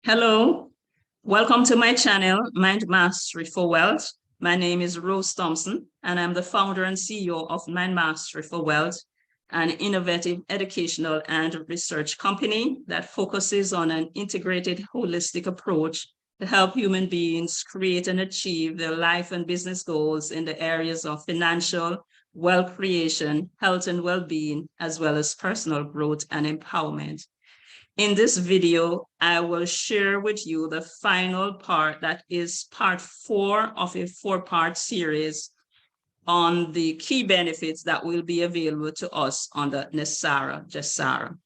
Hello, welcome to my channel, Mind Mastery for Wealth. My name is Rose Thompson, and I'm the founder and CEO of Mind Mastery for Wealth, an innovative educational and research company that focuses on an integrated, holistic approach to help human beings create and achieve their life and business goals in the areas of financial, wealth creation, health and well-being, as well as personal growth and empowerment. In this video, I will share with you the final part that is part 4 of a 4-part series on the key benefits that will be available to us under NESARA, GESARA.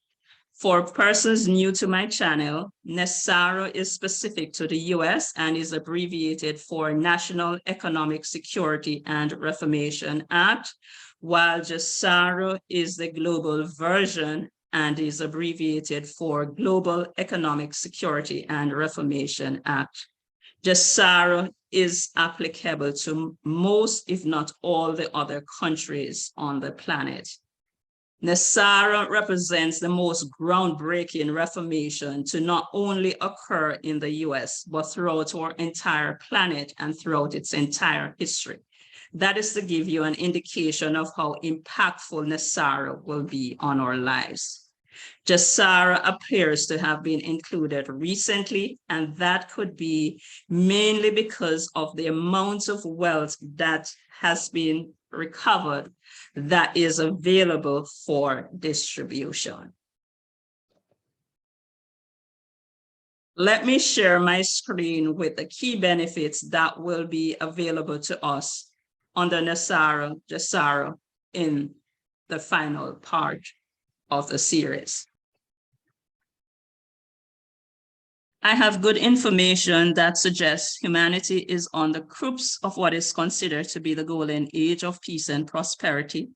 For persons new to my channel, NESARA is specific to the US and is abbreviated for National Economic Security and Reformation Act, while GESARA is the global version and is abbreviated for Global Economic Security and Reformation Act. GESARA is applicable to most, if not all, the other countries on the planet. NESARA represents the most groundbreaking reformation to not only occur in the US, but throughout our entire planet and throughout its entire history. That is to give you an indication of how impactful NESARA will be on our lives. GESARA appears to have been included recently, and that could be mainly because of the amount of wealth that has been recovered that is available for distribution. Let me share my screen with the key benefits that will be available to us under NESARA, GESARA in the final part of the series. I have good information that suggests humanity is on the cusp of what is considered to be the golden age of peace and prosperity.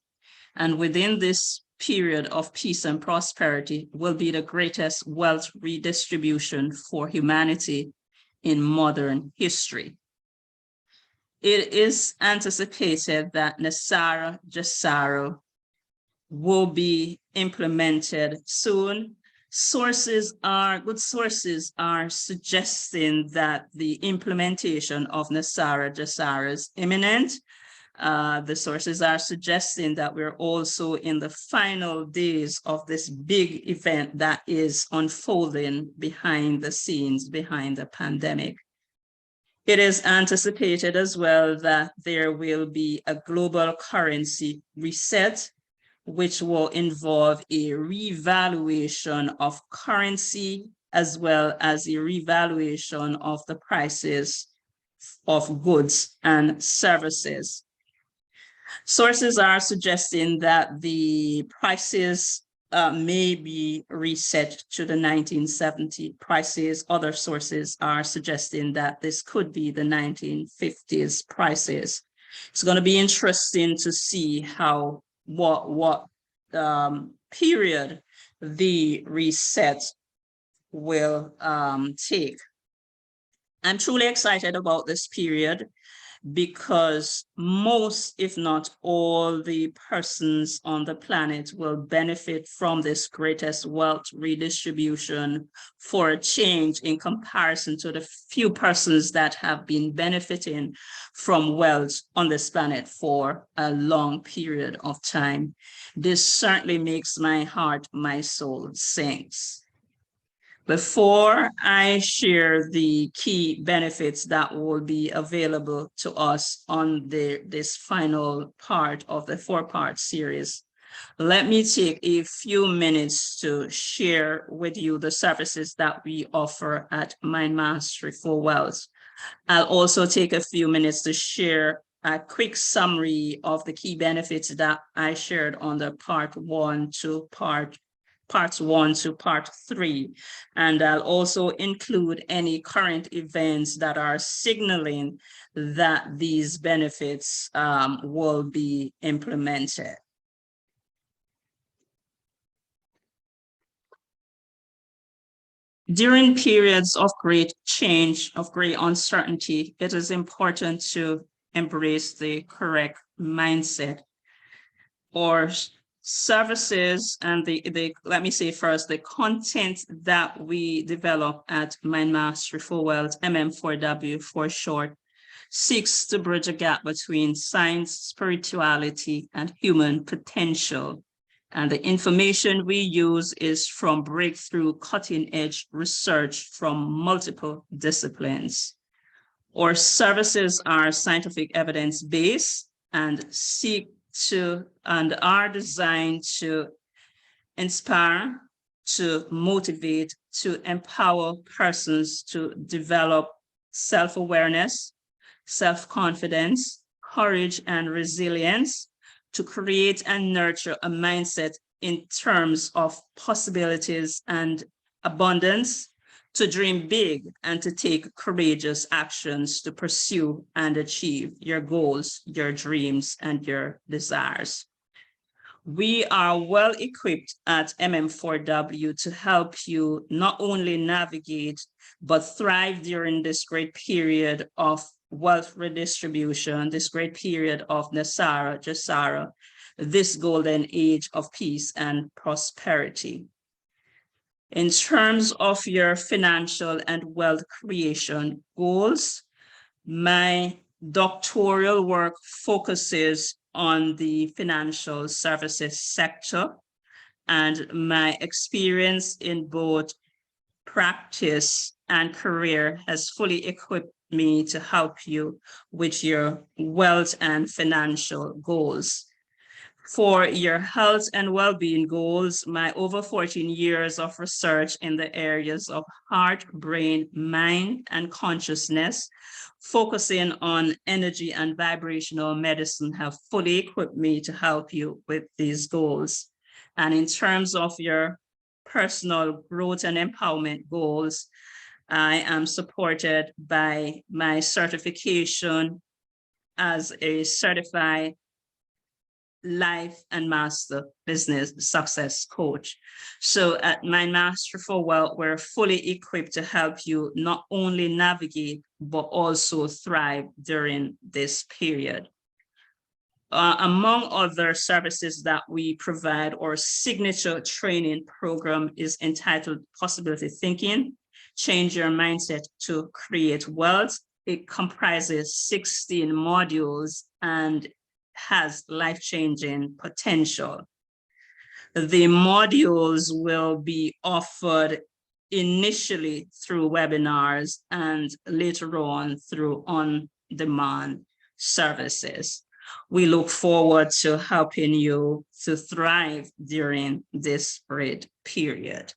And within this period of peace and prosperity will be the greatest wealth redistribution for humanity in modern history. It is anticipated that NESARA, GESARA will be implemented soon. Good sources are suggesting that the implementation of NESARA, GESARA is imminent. The sources are suggesting that we're also in the final days of this big event that is unfolding behind the scenes, behind the pandemic. It is anticipated as well that there will be a global currency reset, which will involve a revaluation of currency as well as a revaluation of the prices of goods and services. Sources are suggesting that the prices may be reset to the 1970 prices. Other sources are suggesting that this could be the 1950s prices. It's going to be interesting to see how what period the reset will take. I'm truly excited about this period because most, if not all, the persons on the planet will benefit from this greatest wealth redistribution for a change in comparison to the few persons that have been benefiting from wealth on this planet for a long period of time. This certainly makes my heart, my soul sings. Before I share the key benefits that will be available to us on this final part of the 4-part series, let me take a few minutes to share with you the services that we offer at Mind Mastery for Wealth. I'll also take a few minutes to share a quick summary of the key benefits that I shared on the parts 1 to part 3. And I'll also include any current events that are signaling that these benefits will be implemented. During periods of great change, of great uncertainty, it is important to embrace the correct mindset, or services and let me say first, the content that we develop at Mind Mastery for Wealth, MM4W for short, seeks to bridge a gap between science, spirituality, and human potential. And the information we use is from breakthrough cutting-edge research from multiple disciplines. Our services are scientific evidence-based and are designed to inspire, to motivate, to empower persons to develop self-awareness, self-confidence, courage, and resilience, to create and nurture a mindset in terms of possibilities and abundance, to dream big and to take courageous actions to pursue and achieve your goals, your dreams, and your desires. We are well equipped at MM4W to help you not only navigate, but thrive during this great period of wealth redistribution, this great period of NESARA, GESARA, this golden age of peace and prosperity. In terms of your financial and wealth creation goals, my doctoral work focuses on the financial services sector, and my experience in both practice and career has fully equipped me to help you with your wealth and financial goals. For your health and well-being goals, my over 14 years of research in the areas of heart, brain, mind, and consciousness, focusing on energy and vibrational medicine, have fully equipped me to help you with these goals. And in terms of your personal growth and empowerment goals, I am supported by my certification as a certified life and master business success coach. So at Mind Mastery for Wealth, we're fully equipped to help you not only navigate, but also thrive during this period. Among other services that we provide, our signature training program is entitled Possibility Thinking, Change Your Mindset to Create Wealth. It comprises 16 modules and has life-changing potential. The modules will be offered initially through webinars and later on through on-demand services. We look forward to helping you to thrive during this great period.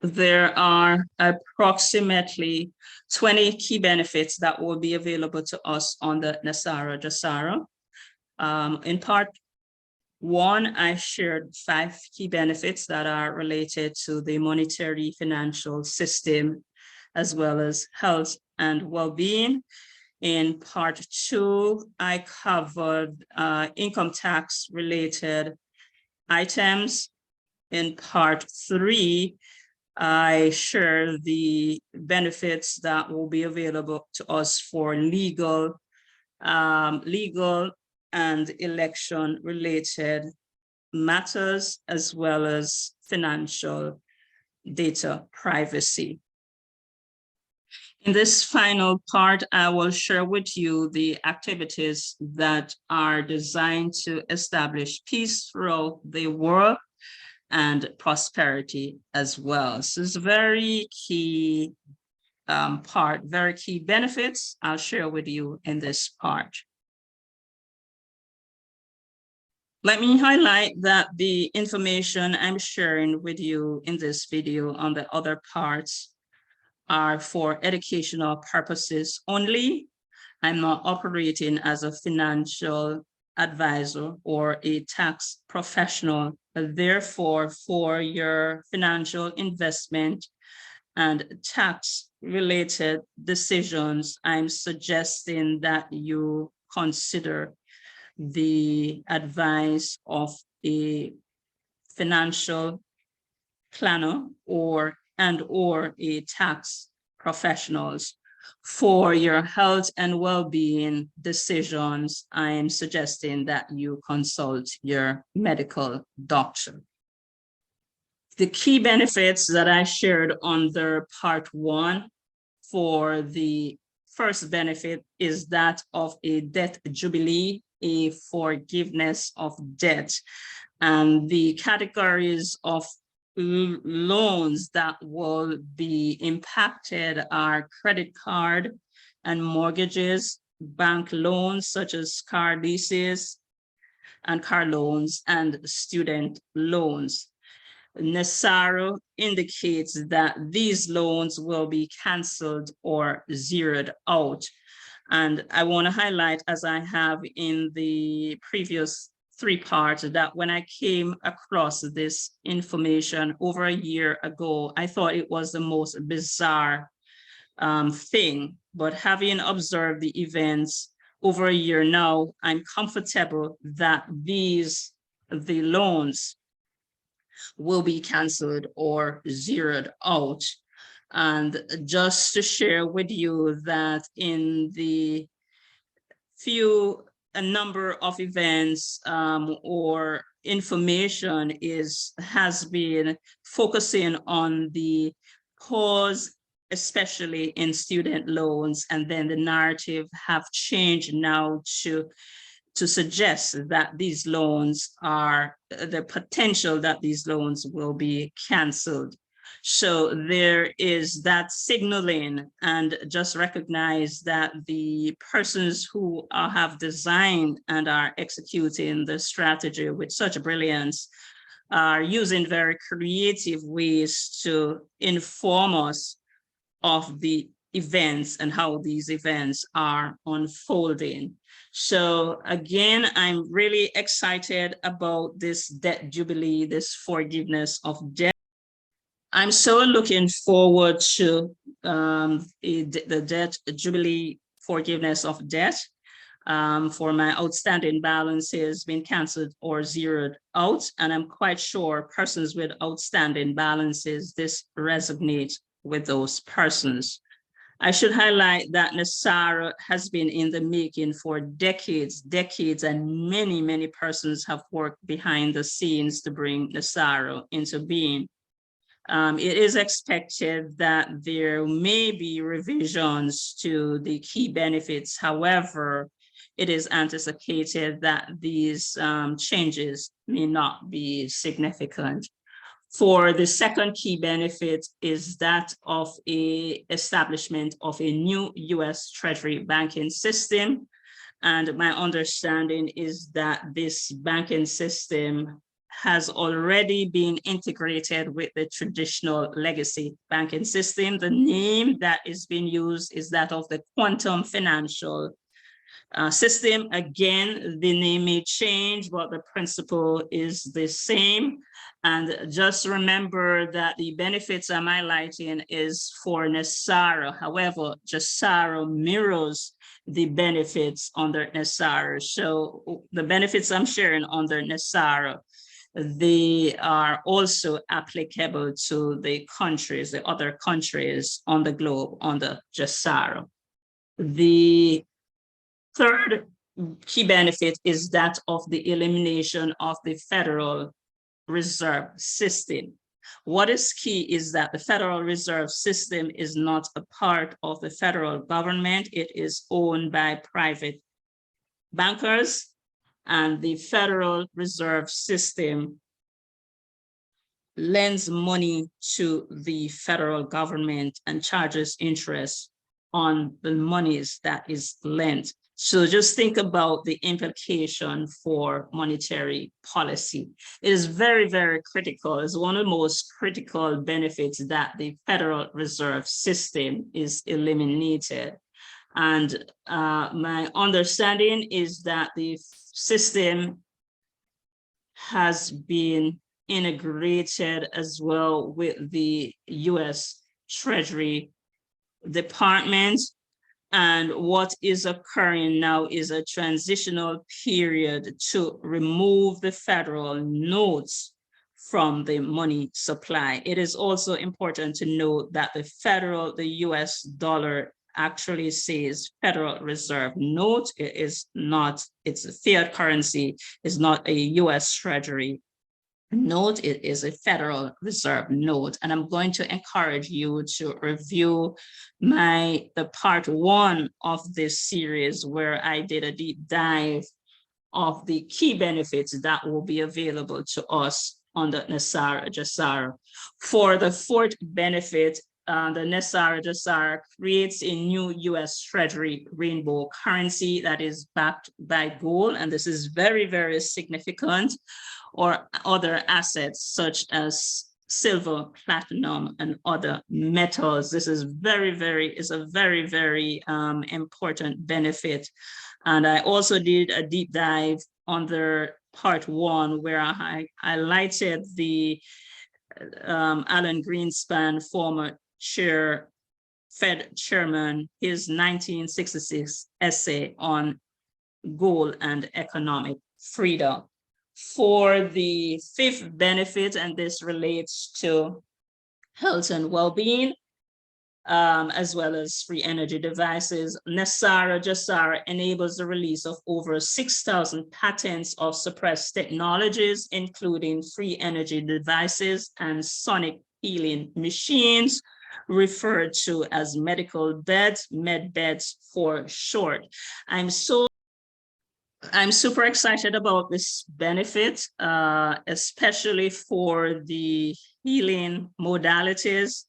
There are approximately 20 key benefits that will be available to us on the NESARA GESARA. In part one, I shared 5 key benefits that are related to the monetary financial system, as well as health and well-being. In part 2, I covered income tax related items. In part 3, I share the benefits that will be available to us for legal and election related matters, as well as financial data privacy. In this final part, I will share with you the activities that are designed to establish peace throughout the world and prosperity as well. So it's a very key part, very key benefits I'll share with you in this part. Let me highlight that the information I'm sharing with you in this video on the other parts are for educational purposes only. I'm not operating as a financial advisor or a tax professional. Therefore, for your financial investment and tax related decisions, I'm suggesting that you consider the advice of a financial planner or a tax professionals. For your health and well-being decisions, I am suggesting that you consult your medical doctor. The key benefits that I shared under part 1 for the first benefit is that of a debt jubilee, a forgiveness of debt. And the categories of loans that will be impacted are credit card and mortgages, bank loans such as car leases and car loans, and student loans. NESARA indicates that these loans will be canceled or zeroed out. And I want to highlight, as I have in the previous 3 parts, that when I came across this information over a year ago, I thought it was the most bizarre thing. But having observed the events over a year now, I'm comfortable that the loans will be canceled or zeroed out. And just to share with you that in the a number of events or information has been focusing on the cause, especially in student loans, and then the narrative have changed now to suggest that these loans are the potential that these loans will be canceled. So there is that signaling, and just recognize that the persons who have designed and are executing the strategy with such brilliance are using very creative ways to inform us of the events and how these events are unfolding. So again, I'm really excited about this debt jubilee, this forgiveness of debt. I'm so looking forward to the debt jubilee forgiveness of debt for my outstanding balances being canceled or zeroed out. And I'm quite sure persons with outstanding balances, this resonates with those persons. I should highlight that NESARA has been in the making for decades, and many persons have worked behind the scenes to bring NESARA into being. It is expected that there may be revisions to the key benefits. However, it is anticipated that these changes may not be significant. For the second key benefit is that of a establishment of a new U.S. Treasury banking system. And my understanding is that this banking system has already been integrated with the traditional legacy banking system. The name that is being used is that of the quantum financial system. Again, the name may change, but the principle is the same. And just remember that the benefits I'm highlighting is for NESARA. However, GESARA mirrors the benefits under NESARA. So the benefits I'm sharing under NESARA, they are also applicable to the countries, the other countries on the globe under GESARA. The third key benefit is that of the elimination of the Federal Reserve System. What is key is that the Federal Reserve System is not a part of the federal government. It is owned by private bankers, and the Federal Reserve System lends money to the federal government and charges interest on the monies that is lent. So just think about the implication for monetary policy. It is very critical. It's one of the most critical benefits that the Federal Reserve System is eliminated. And my understanding is that the system has been integrated as well with the U.S. Treasury Department. And what is occurring now is a transitional period to remove the federal notes from the money supply. It is also important to note that the U.S. dollar actually says Federal Reserve note. It is not, it's a fiat currency, is not a US Treasury note, it is a Federal Reserve note. And I'm going to encourage you to review the part 1 of this series, where I did a deep dive of the key benefits that will be available to us under NESARA GESARA. For the 4th benefit, the NESARA GESARA creates a new US Treasury rainbow currency that is backed by gold, and this is very, very significant, or other assets such as silver, platinum, and other metals. This is a very, very important benefit. And I also did a deep dive under part 1, where I highlighted the Alan Greenspan, former Fed chairman, his 1966 essay on gold and economic freedom. For the 5th benefit, and this relates to health and well-being, as well as free energy devices, NESARA GESARA enables the release of over 6,000 patents of suppressed technologies, including free energy devices and sonic healing machines, referred to as medical beds, med beds for short. I'm super excited about this benefit, especially for the healing modalities.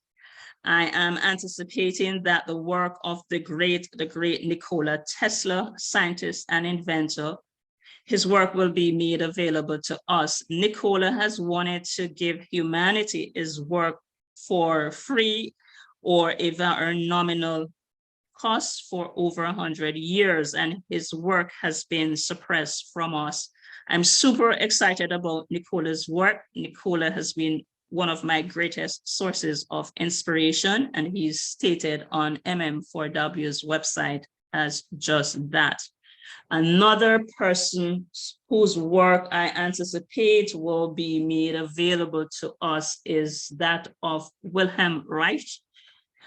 I am anticipating that the work of the great Nikola Tesla, scientist and inventor, his work will be made available to us. Nikola has wanted to give humanity his work for free or a very nominal cost for over 100 years, and his work has been suppressed from us. I'm super excited about Nikola's work. Nikola has been one of my greatest sources of inspiration, and he's stated on MM4W's website as just that. Another person whose work I anticipate will be made available to us is that of Wilhelm Reich.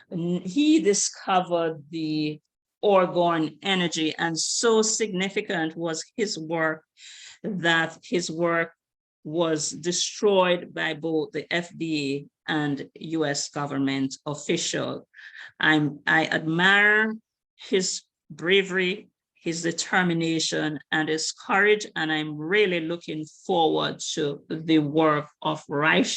He discovered the orgone energy, and so significant was his work that his work was destroyed by both the FDA and US government official. I admire his bravery, his determination, and his courage, and I'm really looking forward to the work of Reich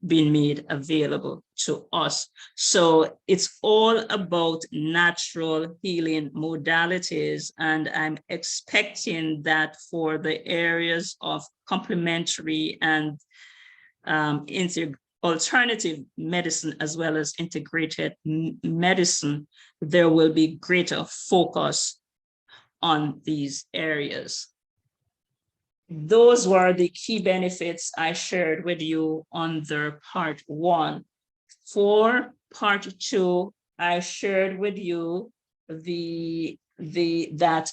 being made available to us. So it's all about natural healing modalities, and I'm expecting that for the areas of complementary and alternative medicine, as well as integrated medicine, there will be greater focus on these areas. Those were the key benefits I shared with you under part 1. For part 2, I shared with you that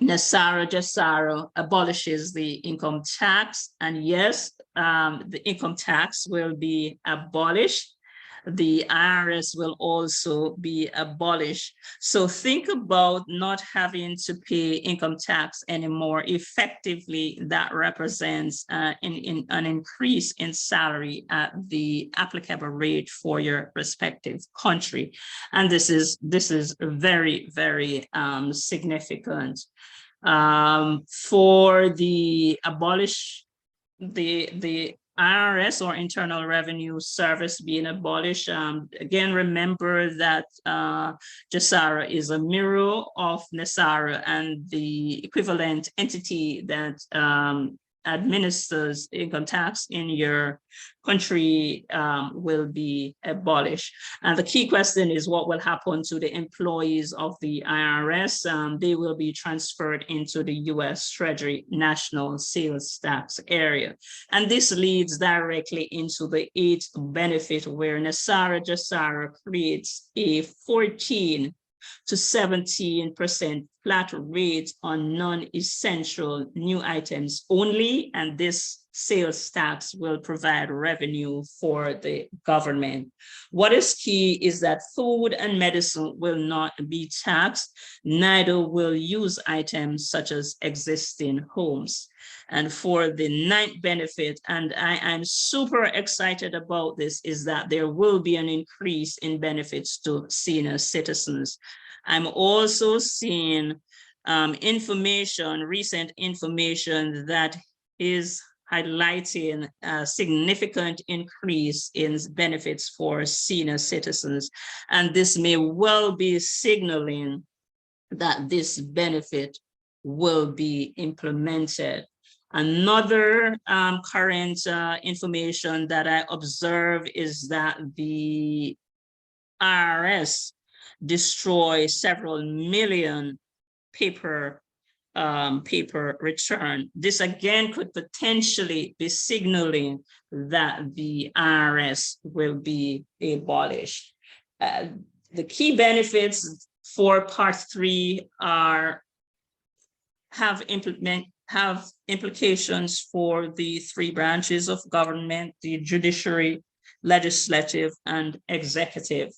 NESARA GESARA abolishes the income tax, and yes, the income tax will be abolished. The IRS will also be abolished. So think about not having to pay income tax anymore. Effectively, that represents an increase in salary at the applicable rate for your respective country. And this is very, very significant. For the the IRS, or Internal Revenue Service, being abolished. Again, remember that GESARA is a mirror of NESARA, and the equivalent entity that administers income tax in your country will be abolished. And the key question is, what will happen to the employees of the IRS? They will be transferred into the US Treasury National Sales Tax area. And this leads directly into the 8th benefit, where NESARA GESARA creates a 14 to 17% flat rate on non-essential new items only. And this sales tax will provide revenue for the government. What is key is that food and medicine will not be taxed, neither will use items such as existing homes. And for the ninth benefit, and I'm super excited about this, is that there will be an increase in benefits to senior citizens. I'm also seeing recent information that is highlighting a significant increase in benefits for senior citizens. And this may well be signaling that this benefit will be implemented. Another current information that I observe is that the IRS destroys several million paper return. This again could potentially be signaling that the IRS will be abolished. The key benefits for Part 3 have implications for the three branches of government: the judiciary, legislative, and executive.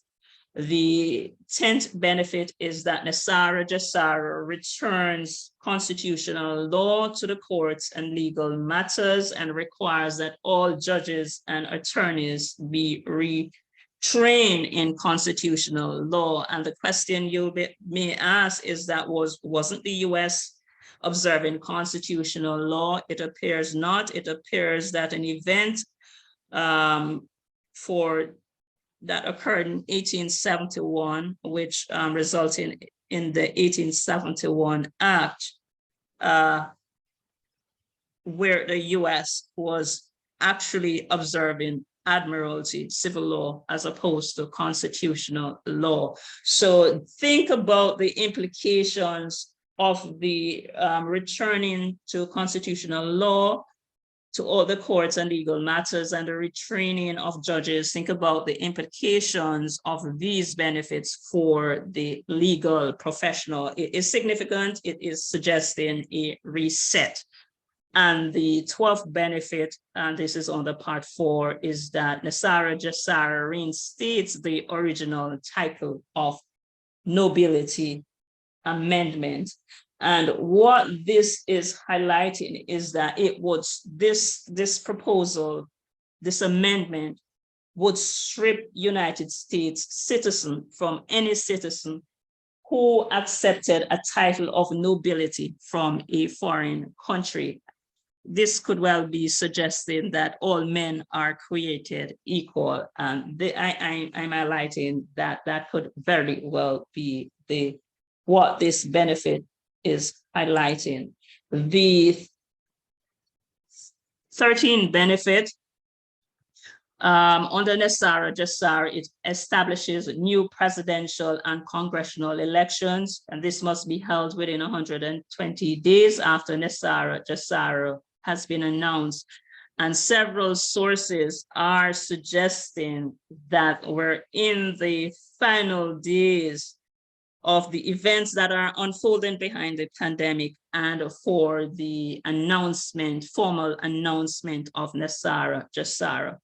The 10th benefit is that NESARA GESARA returns constitutional law to the courts and legal matters, and requires that all judges and attorneys be retrained in constitutional law. And the question you may ask is that wasn't the US observing constitutional law? It appears not. It appears that an event that occurred in 1871, which resulted in the 1871 Act, where the US was actually observing admiralty civil law as opposed to constitutional law. So think about the implications of the returning to constitutional law to all the courts and legal matters, and the retraining of judges. Think about the implications of these benefits for the legal professional. It is significant. It is suggesting a reset. And the 12th benefit, and this is on the Part 4, is that NESARA GESARA reinstates the original title of nobility amendment. And what this is highlighting is that this proposal, this amendment, would strip United States citizen from any citizen who accepted a title of nobility from a foreign country. This could well be suggesting that all men are created equal. And I'm highlighting that could very well be what this benefit is highlighting. The 13th benefit under NESARA GESARA, it establishes new presidential and congressional elections, and this must be held within 120 days after NESARA GESARA has been announced. And several sources are suggesting that we're in the final days of the events that are unfolding behind the pandemic, and for the formal announcement of NESARA GESARA.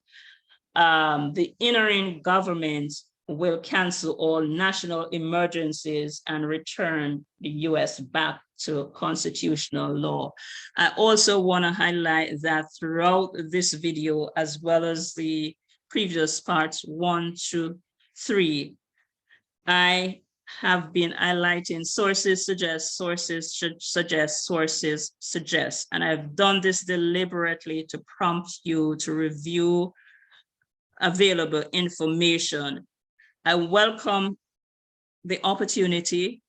The interim government will cancel all national emergencies and return the US back to constitutional law. I also want to highlight that throughout this video, as well as the previous parts 1 to 3, I have been highlighting sources suggest, sources should suggest, sources suggest. And I've done this deliberately to prompt you to review available information. I welcome the opportunity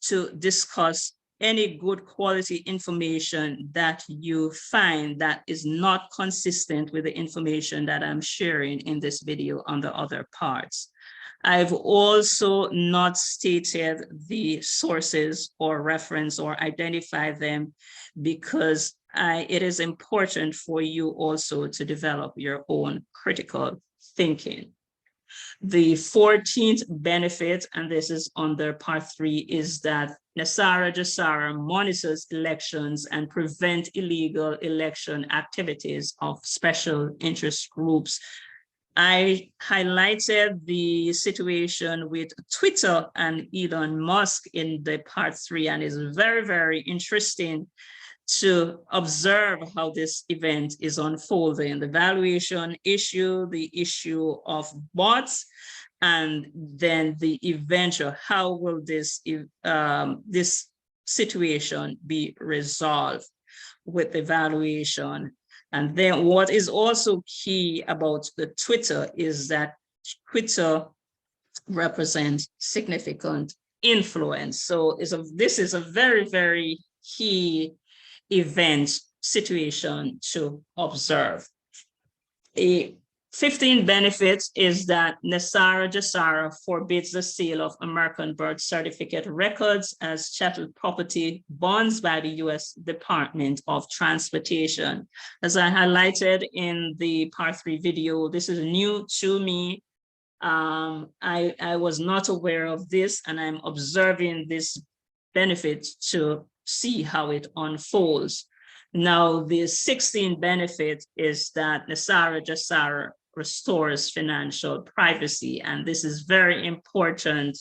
to discuss any good quality information that you find that is not consistent with the information that I'm sharing in this video on the other parts. I've also not stated the sources or reference or identify them because it is important for you also to develop your own critical thinking. The 14th benefit, and this is under part 3, is that NESARA GESARA monitors elections and prevent illegal election activities of special interest groups. I highlighted the situation with Twitter and Elon Musk in the part 3, and it's very, very interesting to observe how this event is unfolding, the valuation issue, the issue of bots, and then the eventual, how will this situation be resolved with the valuation. And then what is also key about the Twitter is that Twitter represents significant influence. So this is a very, very key event situation to observe. A 15 benefits is that NESARA GESARA forbids the sale of American birth certificate records as chattel property bonds by the U.S. Department of Transportation. As I highlighted in the part 3 video, this is new to me. I was not aware of this, and I'm observing this benefit to see how it unfolds. Now, the 16th benefit is that NESARA GESARA restores financial privacy, and this is very important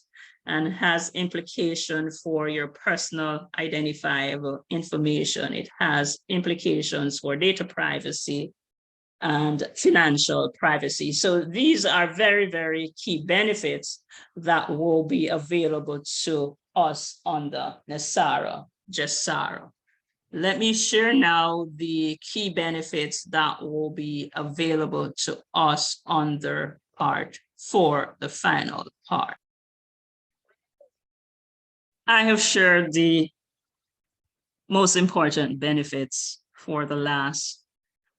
and has implication for your personal identifiable information. It has implications for data privacy and financial privacy. So these are very, very key benefits that will be available to us under NESARA GESARA. Let me share now the key benefits that will be available to us under part 4, the final part. I have shared the most important benefits for the last.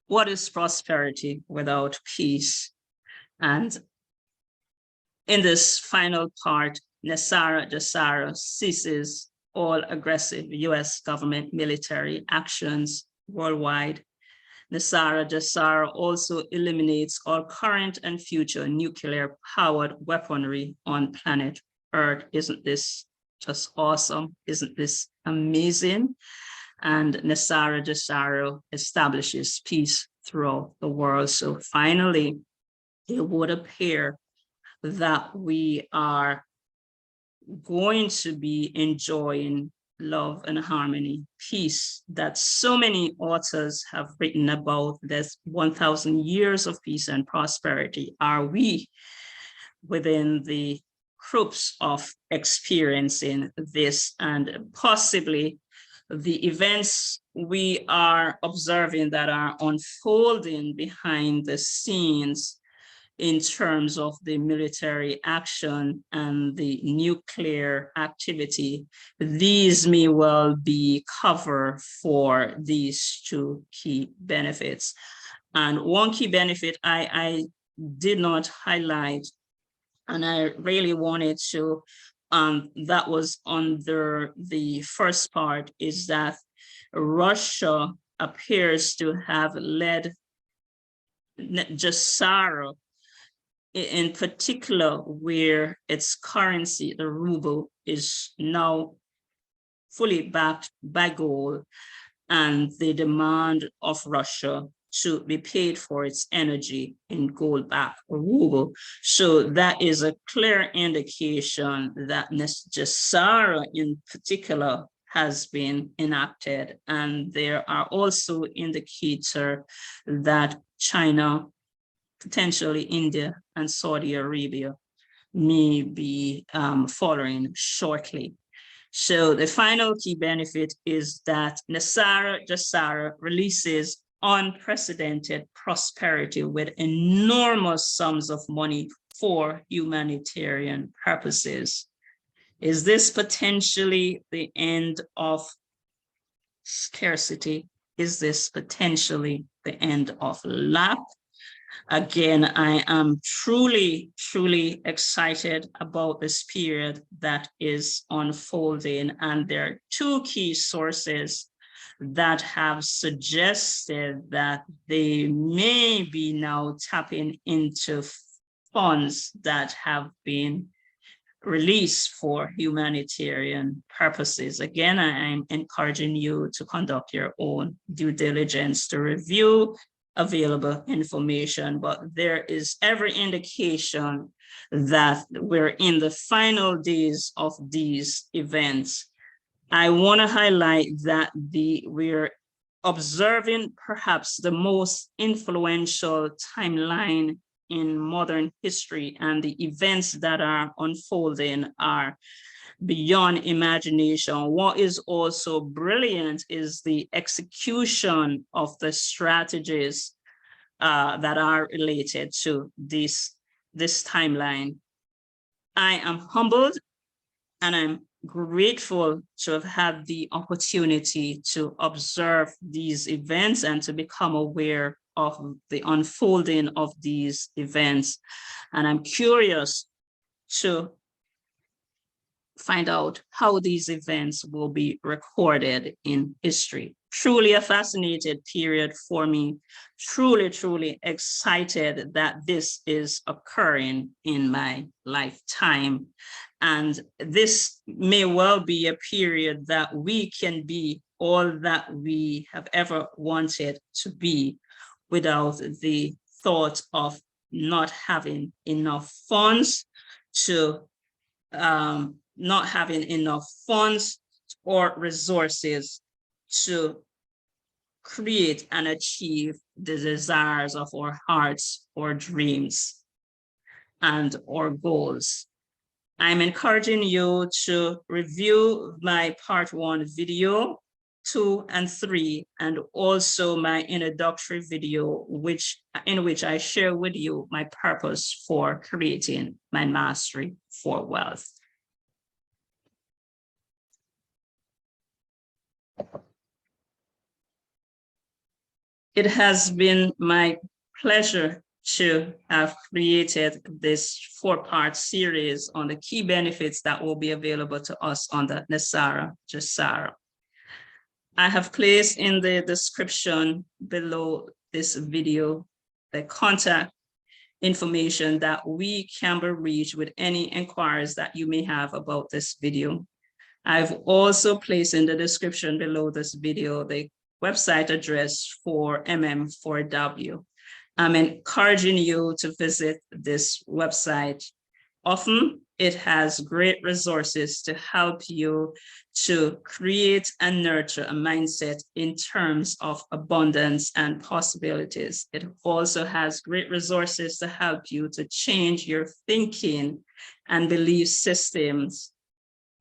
What is prosperity without peace? And in this final part, NESARA GESARA ceases all aggressive U.S. government military actions worldwide. NESARA GESARA also eliminates all current and future nuclear-powered weaponry on planet Earth. Isn't this just awesome? Isn't this amazing? And NESARA GESARA establishes peace throughout the world. So finally, it would appear that we are going to be enjoying love and harmony, peace that so many authors have written about. There's 1,000 years of peace and prosperity. Are we within the groups of experiencing this, and possibly the events we are observing that are unfolding behind the scenes in terms of the military action and the nuclear activity? These may well be cover for these 2 key benefits. And one key benefit I did not highlight, and I really wanted to, that was under the first part, is that Russia appears to have led GESARA, in particular, where its currency, the ruble, is now fully backed by gold, and the demand of Russia to be paid for its energy in gold-backed ruble. So that is a clear indication that GESARA in particular has been enacted. And there are also indicators that China, potentially India and Saudi Arabia may be following shortly. So the final key benefit is that NESARA GESARA releases unprecedented prosperity with enormous sums of money for humanitarian purposes. Is this potentially the end of scarcity? Is this potentially the end of lack? Again, I am truly, truly excited about this period that is unfolding. And there are 2 key sources that have suggested that they may be now tapping into funds that have been released for humanitarian purposes. Again, I'm encouraging you to conduct your own due diligence to review available information, but there is every indication that we're in the final days of these events. I want to highlight that we're observing perhaps the most influential timeline in modern history, and the events that are unfolding are beyond imagination. What is also brilliant is the execution of the strategies that are related to this timeline. I am humbled and I'm grateful to have had the opportunity to observe these events and to become aware of the unfolding of these events. And I'm curious to find out how these events will be recorded in history. Truly a fascinating period for me. Truly, truly excited that this is occurring in my lifetime. And this may well be a period that we can be all that we have ever wanted to be without the thought of not having enough funds or resources to create and achieve the desires of our hearts or dreams and our goals. I'm encouraging you to review my part 1 video, 2 and 3, and also my introductory video, in which I share with you my purpose for creating my mastery for wealth. It has been my pleasure to have created this 4-part series on the key benefits that will be available to us on the NESARA GESARA. I have placed in the description below this video the contact information that we can be reached with any inquiries that you may have about this video. I've also placed in the description below this video the website address for MM4W. I'm encouraging you to visit this website often. It has great resources to help you to create and nurture a mindset in terms of abundance and possibilities. It also has great resources to help you to change your thinking and belief systems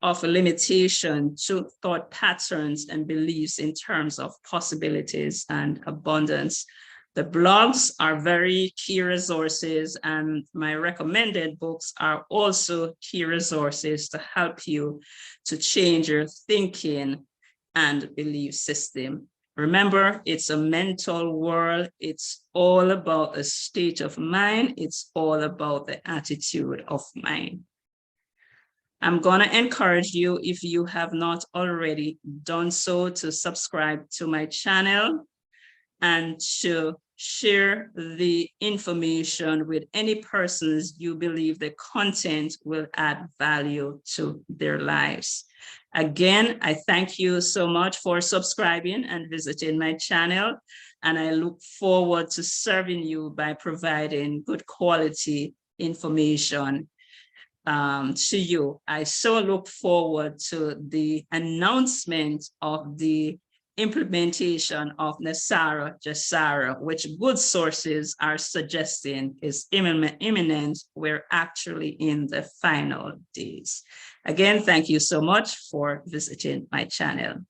of a limitation to thought patterns and beliefs in terms of possibilities and abundance. The blogs are very key resources, and my recommended books are also key resources to help you to change your thinking and belief system. Remember, it's a mental world. It's all about a state of mind. It's all about the attitude of mind. I'm going to encourage you, if you have not already done so, to subscribe to my channel and to share the information with any persons you believe the content will add value to their lives. Again, I thank you so much for subscribing and visiting my channel, and I look forward to serving you by providing good quality information to you. I so look forward to the announcement of the implementation of NESARA GESARA, which good sources are suggesting is imminent. We're actually in the final days. Again, thank you so much for visiting my channel.